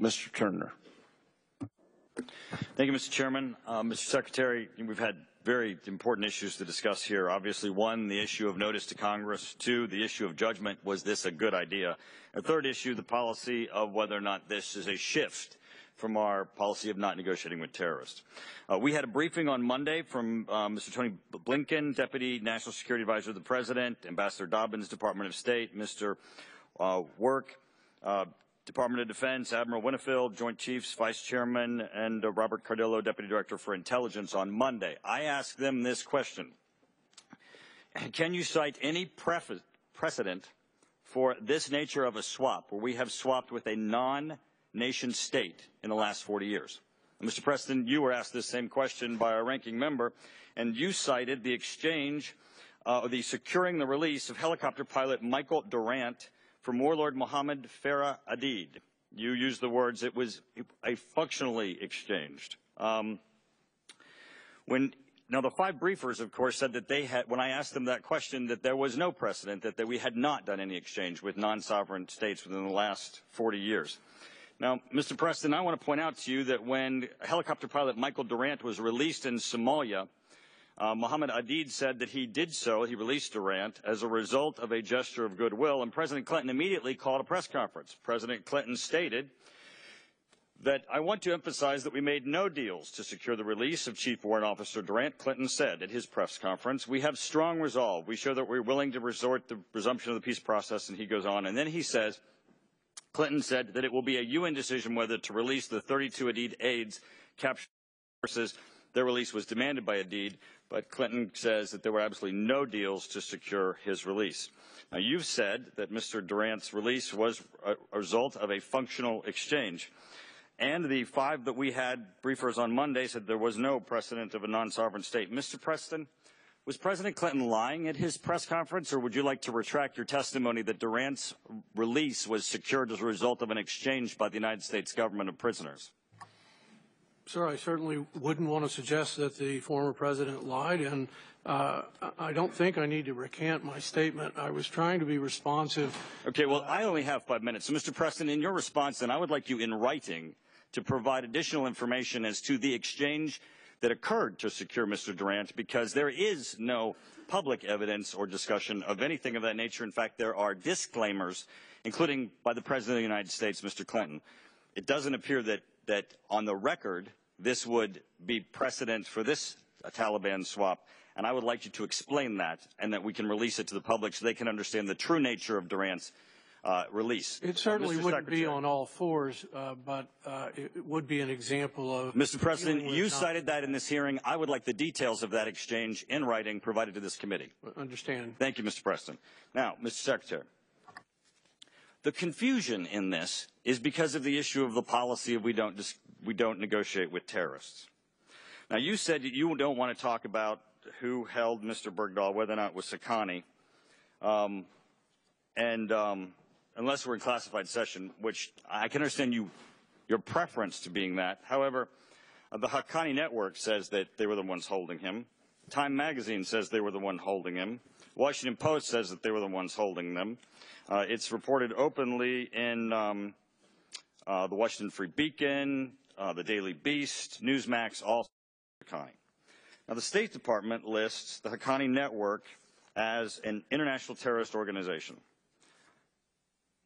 Mr. Turner. Thank you, Mr. Chairman. Mr. Secretary, we've had very important issues to discuss here. Obviously, one, the issue of notice to Congress. Two, the issue of judgment. Was this a good idea? A third issue, the policy of whether or not this is a shift from our policy of not negotiating with terrorists. We had a briefing on Monday from Mr. Tony Blinken, Deputy National Security Advisor of the President, Ambassador Dobbins, Department of State, Mr. Work, Department of Defense, Admiral Winfield, Joint Chiefs, Vice Chairman, and Robert Cardillo, Deputy Director for Intelligence on Monday. I asked them this question. Can you cite any precedent for this nature of a swap, where we have swapped with a non-nation state in the last 40 years? And Mr. Preston, you were asked this same question by our ranking member, and you cited the exchange, the securing the release of helicopter pilot Michael Durant from warlord Mohammed Farah Aidid. You used the words, it was a functionally exchanged. Now the five briefers, of course, said that they had, when I asked them that question, that there was no precedent, that we had not done any exchange with non-sovereign states within the last 40 years. Now, Mr. Preston, I want to point out to you that when helicopter pilot Michael Durant was released in Somalia, Mohammed Aidid said that he did so, he released Durant, as a result of a gesture of goodwill, and President Clinton immediately called a press conference. President Clinton stated that, I want to emphasize that we made no deals to secure the release of Chief Warrant Officer Durant. Clinton said at his press conference, we have strong resolve. We show that we're willing to resort to resumption of the peace process, and he goes on. And then he says, Clinton said that it will be a UN decision whether to release the 32 Aidid aides captured forces. Their release was demanded by Aidid, but Clinton says that there were absolutely no deals to secure his release. Now, you've said that Mr. Durant's release was a result of a functional exchange. And the five that we had briefers on Monday said there was no precedent of a non-sovereign state. Mr. Preston, was President Clinton lying at his press conference, or would you like to retract your testimony that Durant's release was secured as a result of an exchange by the United States government of prisoners? Sir, I certainly wouldn't want to suggest that the former president lied, and I don't think I need to recant my statement. I was trying to be responsive. Okay, well, I only have 5 minutes. So, Mr. Preston, in your response, then, I would like you in writing to provide additional information as to the exchange that occurred to secure Mr. Durant, because there is no public evidence or discussion of anything of that nature. In fact, there are disclaimers, including by the President of the United States, Mr. Clinton. It doesn't appear that on the record this would be precedent for this Taliban swap, and I would like you to explain that, and that we can release it to the public so they can understand the true nature of Durant's release. It certainly wouldn't be on all fours, but it would be an example of... Mr. President, you cited that in this hearing. I would like the details of that exchange in writing provided to this committee. Understand. Thank you, Mr. Preston. Now, Mr. Secretary, the confusion in this is because of the issue of the policy of we don't negotiate with terrorists. Now, you said that you don't want to talk about who held Mr. Bergdahl, whether or not it was Haqqani, unless we're in classified session, which I can understand your preference to being that. However, the Haqqani network says that they were the ones holding him. Time magazine says they were the one holding him. Washington Post says that they were the ones holding them. It's reported openly in the Washington Free Beacon, the Daily Beast, Newsmax, all Haqqani. Now, the State Department lists the Haqqani network as an international terrorist organization.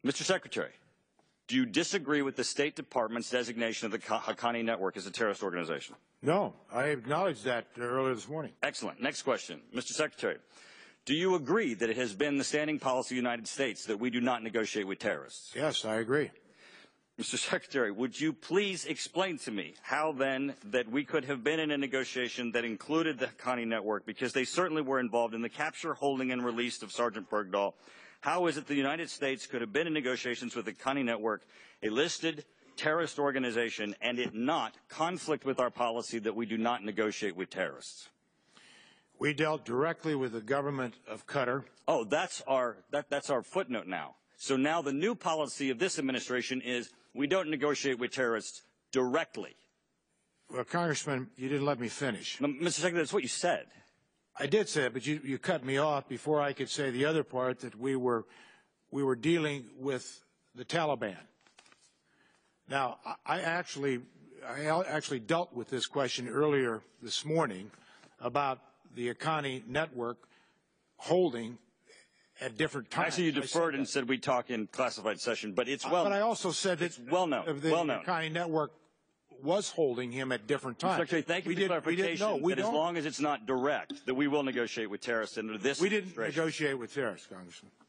Mr. Secretary, do you disagree with the State Department's designation of the Haqqani network as a terrorist organization? No, I acknowledged that earlier this morning. Excellent. Next question. Mr. Secretary, do you agree that it has been the standing policy of the United States that we do not negotiate with terrorists? Yes, I agree. Mr. Secretary, would you please explain to me how then that we could have been in a negotiation that included the Haqqani network, because they certainly were involved in the capture, holding, and release of Sergeant Bergdahl. How is it the United States could have been in negotiations with the Haqqani network, a listed terrorist organization, and it not conflict with our policy that we do not negotiate with terrorists? We dealt directly with the government of Qatar. Oh, that's our footnote now. So now the new policy of this administration is we don't negotiate with terrorists directly. Well, Congressman, you didn't let me finish. Mr. Secretary, that's what you said. I did say it, but you cut me off before I could say the other part, that we were dealing with the Taliban. Now, I actually dealt with this question earlier this morning about the Akani network holding at different times. Actually, you deferred and said we talk in classified session, but it's well. But I also said that well known. The Akani network was holding him at different times. Secretary, thank you for the clarification that as long as it's not direct, that we will negotiate with terrorists under this We didn't negotiate with terrorists, Congressman.